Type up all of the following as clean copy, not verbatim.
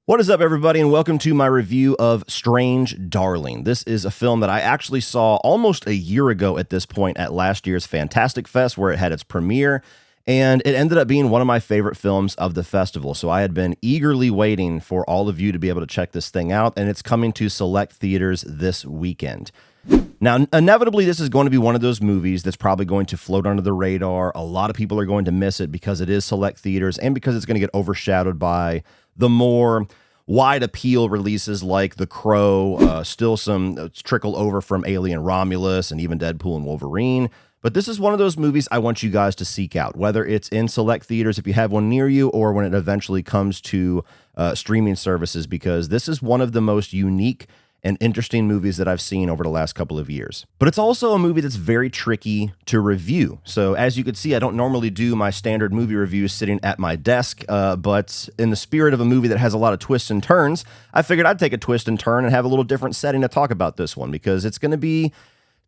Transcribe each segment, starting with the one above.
What is up, everybody, and welcome to my review of Strange Darling. This is a film that I actually saw almost a year ago at this point at last year's Fantastic Fest, where it had its premiere, and it ended up being one of my favorite films of the festival. So I had been eagerly waiting for all of you to be able to check this thing out, and it's coming to select theaters this weekend. Now, inevitably, this is going to be one of those movies that's probably going to float under the radar. A lot of people are going to miss it because it is select theaters and because it's going to get overshadowed by the more wide appeal releases like The Crow, still some trickle over from Alien Romulus and even Deadpool and Wolverine. But this is one of those movies I want you guys to seek out, whether it's in select theaters if you have one near you or when it eventually comes to streaming services, because this is one of the most unique and interesting movies that I've seen over the last couple of years. But it's also a movie that's very tricky to review. So as you can see, I don't normally do my standard movie reviews sitting at my desk, but in the spirit of a movie that has a lot of twists and turns, I figured I'd take a twist and turn and have a little different setting to talk about this one, because it's going to be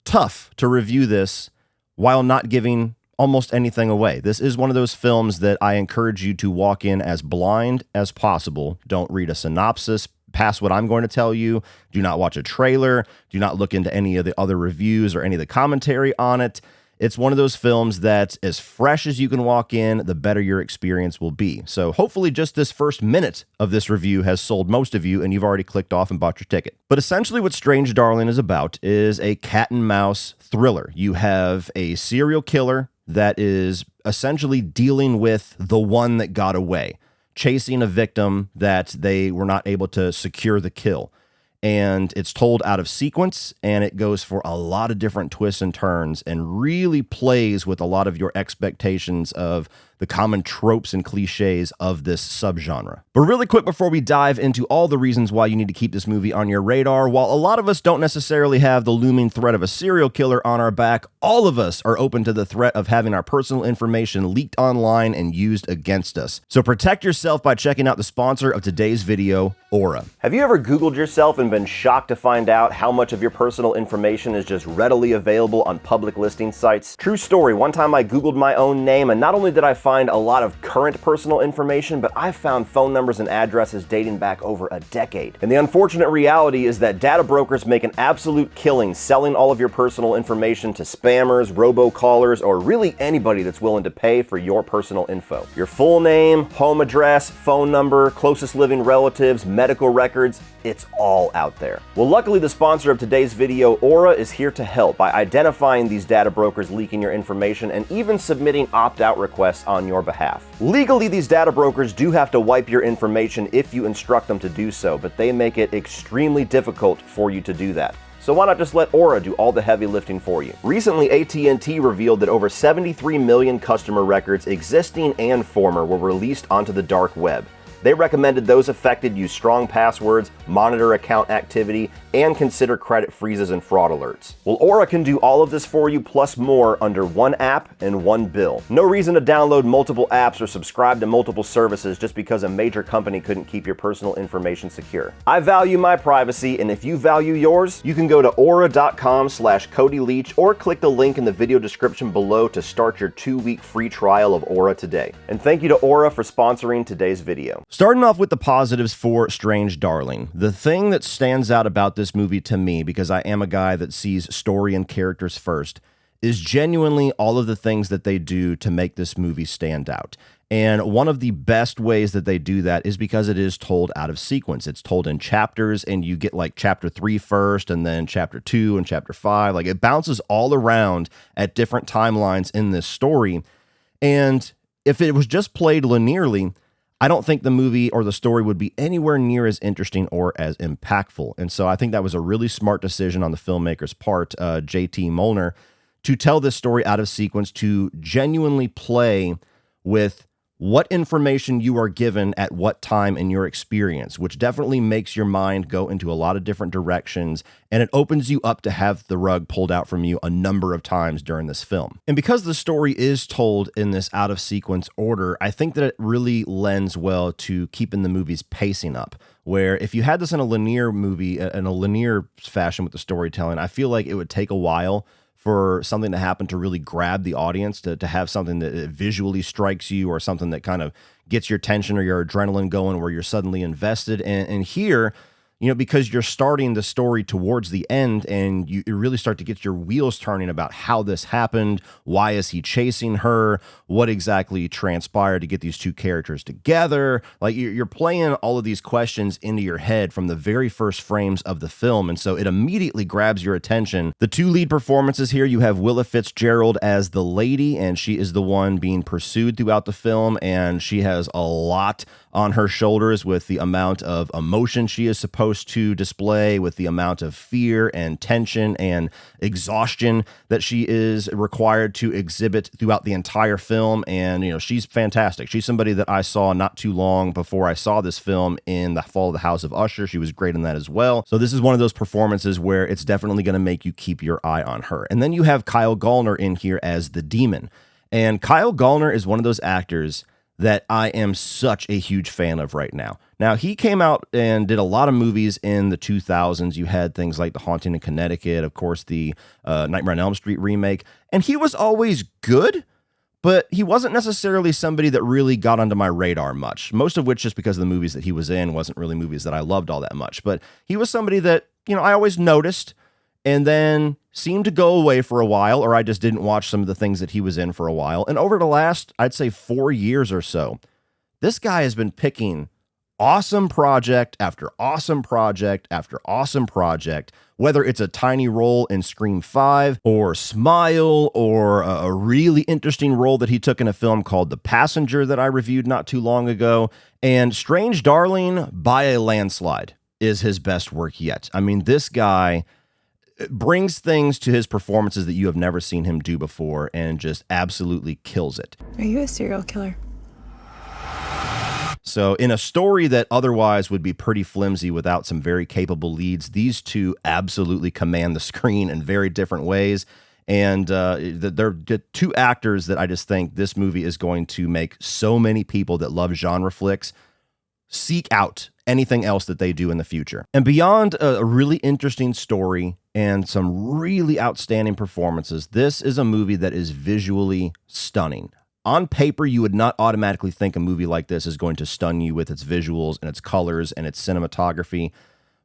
tough to review this while not giving almost anything away. This is one of those films that I encourage you to walk in as blind as possible. Don't read a synopsis past what I'm going to tell you. Do not watch a trailer. Do not look into any of the other reviews or any of the commentary on it. It's one of those films that, as fresh as you can walk in, the better your experience will be. So hopefully just this first minute of this review has sold most of you and you've already clicked off and bought your ticket. But essentially what Strange Darling is about is a cat and mouse thriller. You have a serial killer that is essentially dealing with the one that got away, chasing a victim that they were not able to secure the kill. And it's told out of sequence, and it goes for a lot of different twists and turns and really plays with a lot of your expectations of the common tropes and cliches of this subgenre. But really quick before we dive into all the reasons why you need to keep this movie on your radar, while a lot of us don't necessarily have the looming threat of a serial killer on our back, all of us are open to the threat of having our personal information leaked online and used against us. So protect yourself by checking out the sponsor of today's video, Aura. Have you ever Googled yourself and been shocked to find out how much of your personal information is just readily available on public listing sites? True story, one time I Googled my own name, and not only did I find a lot of current personal information, but I found phone numbers and addresses dating back over a decade. And the unfortunate reality is that data brokers make an absolute killing selling all of your personal information to spammers, robocallers, or really anybody that's willing to pay for your personal info. Your full name, home address, phone number, closest living relatives, medical records, it's all out there. Well, luckily the sponsor of today's video, Aura, is here to help by identifying these data brokers leaking your information and even submitting opt-out requests on your behalf. Legally, these data brokers do have to wipe your information if you instruct them to do so, but they make it extremely difficult for you to do that. So why not just let Aura do all the heavy lifting for you? Recently, AT&T revealed that over 73 million customer records, existing and former, were released onto the dark web. They recommended those affected use strong passwords, monitor account activity, and consider credit freezes and fraud alerts. Well, Aura can do all of this for you plus more under one app and one bill. No reason to download multiple apps or subscribe to multiple services just because a major company couldn't keep your personal information secure. I value my privacy, and if you value yours, you can go to aura.com/Cody Leach or click the link in the video description below to start your 2-week free trial of Aura today. And thank you to Aura for sponsoring today's video. Starting off with the positives for Strange Darling, the thing that stands out about this movie to me, because I am a guy that sees story and characters first, is genuinely all of the things that they do to make this movie stand out. And one of the best ways that they do that is because it is told out of sequence. It's told in chapters, and you get like chapter 3 first, and then chapter 2 and chapter 5. Like, it bounces all around at different timelines in this story. And if it was just played linearly, I don't think the movie or the story would be anywhere near as interesting or as impactful. And so I think that was a really smart decision on the filmmaker's part, J.T. Molnar, to tell this story out of sequence, to genuinely play with what information you are given at what time in your experience, which definitely makes your mind go into a lot of different directions, and it opens you up to have the rug pulled out from you a number of times during this film. And because the story is told in this out of sequence order, I think that it really lends well to keeping the movie's pacing up, where if you had this in a linear movie, in a linear fashion with the storytelling, I feel like it would take a while for something to happen to really grab the audience, to have something that visually strikes you or something that kind of gets your attention or your adrenaline going where you're suddenly invested. And here, because you're starting the story towards the end and you really start to get your wheels turning about how this happened, why is he chasing her, what exactly transpired to get these two characters together. Like you're playing all of these questions into your head from the very first frames of the film, and so it immediately grabs your attention. The two lead performances here, you have Willa Fitzgerald as the lady, and she is the one being pursued throughout the film, and she has a lot on her shoulders with the amount of emotion she is supposed to display, with the amount of fear and tension and exhaustion that she is required to exhibit throughout the entire film. And, she's fantastic. She's somebody that I saw not too long before I saw this film in The Fall of the House of Usher. She was great in that as well. So this is one of those performances where it's definitely going to make you keep your eye on her. And then you have Kyle Gallner in here as the demon. And Kyle Gallner is one of those actors that I am such a huge fan of right now. Now, he came out and did a lot of movies in the 2000s. You had things like The Haunting in Connecticut, of course, the Nightmare on Elm Street remake, and he was always good, but he wasn't necessarily somebody that really got onto my radar much, most of which just because of the movies that he was in wasn't really movies that I loved all that much. But he was somebody that, I always noticed and then seemed to go away for a while, or I just didn't watch some of the things that he was in for a while. And over the last, I'd say 4 years or so, this guy has been picking awesome project after awesome project after awesome project, whether it's a tiny role in Scream 5 or Smile or a really interesting role that he took in a film called The Passenger that I reviewed not too long ago. And Strange Darling, by a landslide, is his best work yet. I mean, this guy brings things to his performances that you have never seen him do before and just absolutely kills it. Are you a serial killer? So in a story that otherwise would be pretty flimsy without some very capable leads, these two absolutely command the screen in very different ways. And they're two actors that I just think this movie is going to make so many people that love genre flicks seek out anything else that they do in the future. And beyond a really interesting story and some really outstanding performances, this is a movie that is visually stunning. On paper, you would not automatically think a movie like this is going to stun you with its visuals and its colors and its cinematography,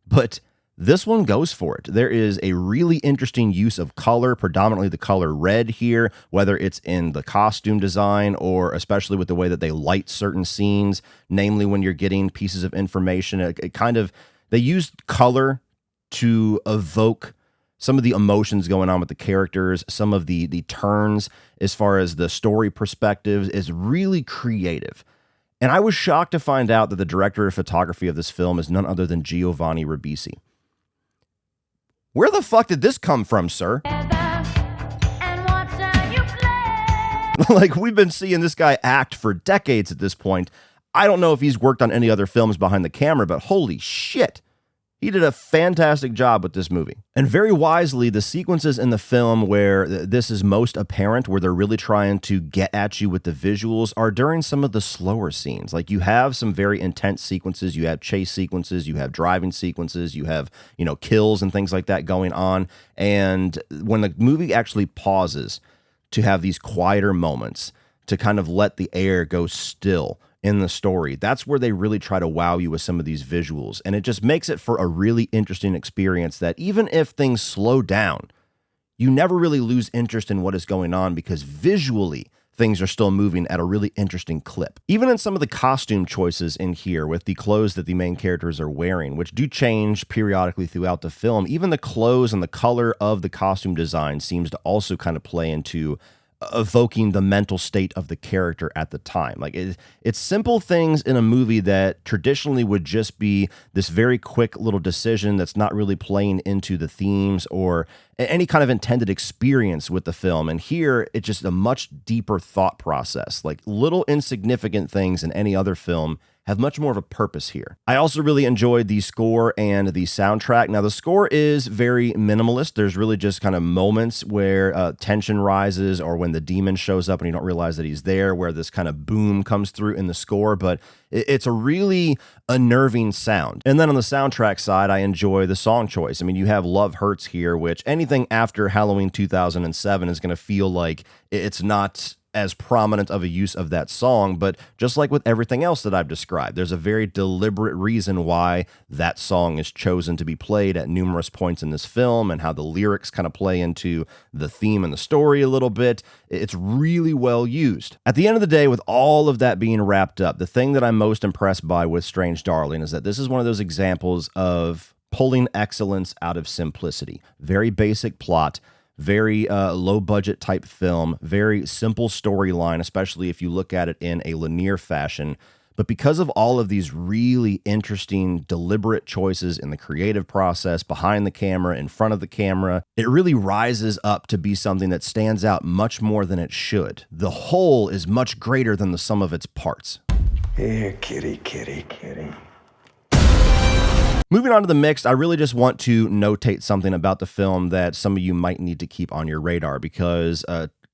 but this one goes for it. There is a really interesting use of color, predominantly the color red here, whether it's in the costume design or especially with the way that they light certain scenes, namely when you're getting pieces of information. They use color to evoke some of the emotions going on with the characters, some of the turns as far as the story perspectives is really creative. And I was shocked to find out that the director of photography of this film is none other than Giovanni Ribisi. Where the fuck did this come from, sir? Like, we've been seeing this guy act for decades at this point. I don't know if he's worked on any other films behind the camera, but holy shit. He did a fantastic job with this movie. And very wisely, the sequences in the film where this is most apparent, where they're really trying to get at you with the visuals, are during some of the slower scenes. Like, you have some very intense sequences, you have chase sequences, you have driving sequences, you have, kills and things like that going on. And when the movie actually pauses to have these quieter moments, to kind of let the air go still in the story, that's where they really try to wow you with some of these visuals. And it just makes it for a really interesting experience that even if things slow down, you never really lose interest in what is going on because visually things are still moving at a really interesting clip. Even in some of the costume choices in here with the clothes that the main characters are wearing, which do change periodically throughout the film, even the clothes and the color of the costume design seems to also kind of play into evoking the mental state of the character at the time. Like it's simple things in a movie that traditionally would just be this very quick little decision that's not really playing into the themes or any kind of intended experience with the film. And here it's just a much deeper thought process. Like little insignificant things in any other film have much more of a purpose here. I also really enjoyed the score and the soundtrack. Now, the score is very minimalist. There's really just kind of moments where tension rises, or when the demon shows up and you don't realize that he's there, where this kind of boom comes through in the score, but it's a really unnerving sound. And then on the soundtrack side, I enjoy the song choice. I mean, you have Love Hurts here, which anything after Halloween 2007 is going to feel like it's not as prominent of a use of that song, but just like with everything else that I've described, there's a very deliberate reason why that song is chosen to be played at numerous points in this film, and how the lyrics kind of play into the theme and the story a little bit. It's really well used. At the end of the day, with all of that being wrapped up, the thing that I'm most impressed by with Strange Darling is that this is one of those examples of pulling excellence out of simplicity. Very basic plot, very low budget type film, very simple storyline, especially if you look at it in a linear fashion. But because of all of these really interesting, deliberate choices in the creative process, behind the camera, in front of the camera, it really rises up to be something that stands out much more than it should. The whole is much greater than the sum of its parts. Here, kitty, kitty, kitty. Moving on to the mixed, I really just want to notate something about the film that some of you might need to keep on your radar, because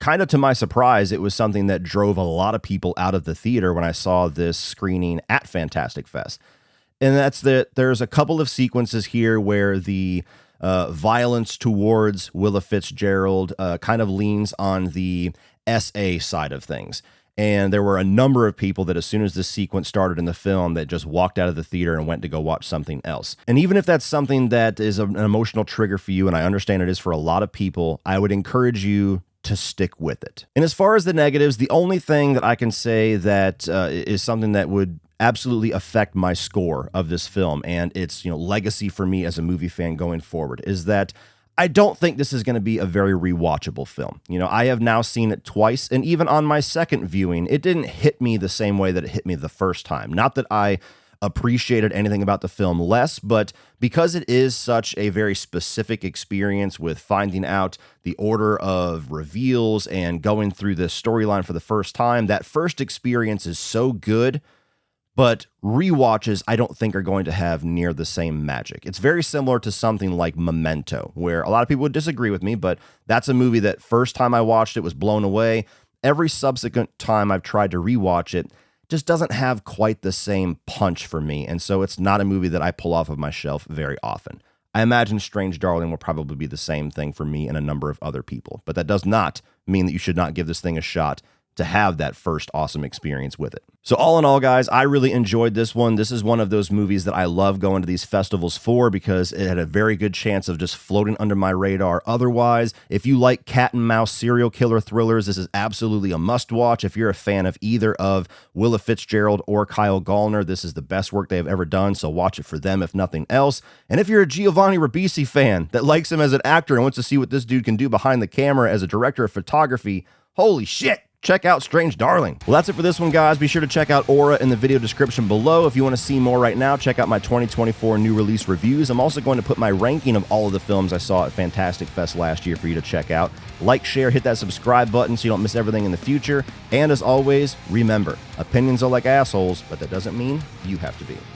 kind of to my surprise, it was something that drove a lot of people out of the theater when I saw this screening at Fantastic Fest. And that's that there's a couple of sequences here where the violence towards Willa Fitzgerald kind of leans on the SA side of things. And there were a number of people that as soon as this sequence started in the film, that just walked out of the theater and went to go watch something else. And even if that's something that is an emotional trigger for you, and I understand it is for a lot of people, I would encourage you to stick with it. And as far as the negatives, the only thing that I can say that is something that would absolutely affect my score of this film and its legacy for me as a movie fan going forward is that I don't think this is going to be a very rewatchable film. I have now seen it twice, and even on my second viewing, it didn't hit me the same way that it hit me the first time. Not that I appreciated anything about the film less, but because it is such a very specific experience with finding out the order of reveals and going through this storyline for the first time, that first experience is so good. But rewatches, I don't think, are going to have near the same magic. It's very similar to something like Memento, where a lot of people would disagree with me, but that's a movie that first time I watched it was blown away. Every subsequent time I've tried to rewatch it just doesn't have quite the same punch for me, and so it's not a movie that I pull off of my shelf very often. I imagine Strange Darling will probably be the same thing for me and a number of other people, but that does not mean that you should not give this thing a shot to have that first awesome experience with it. So all in all, guys, I really enjoyed this one. This is one of those movies that I love going to these festivals for, because it had a very good chance of just floating under my radar otherwise. If you like cat and mouse serial killer thrillers, this is absolutely a must watch. If you're a fan of either of Willa Fitzgerald or Kyle Gallner, this is the best work they have ever done, so watch it for them if nothing else. And if you're a Giovanni Ribisi fan that likes him as an actor and wants to see what this dude can do behind the camera as a director of photography, holy shit! Check out Strange Darling. Well, that's it for this one, guys. Be sure to check out Aura in the video description below. If you want to see more right now, check out my 2024 new release reviews. I'm also going to put my ranking of all of the films I saw at Fantastic Fest last year for you to check out. Like, share, hit that subscribe button so you don't miss everything in the future. And as always, remember, opinions are like assholes, but that doesn't mean you have to be.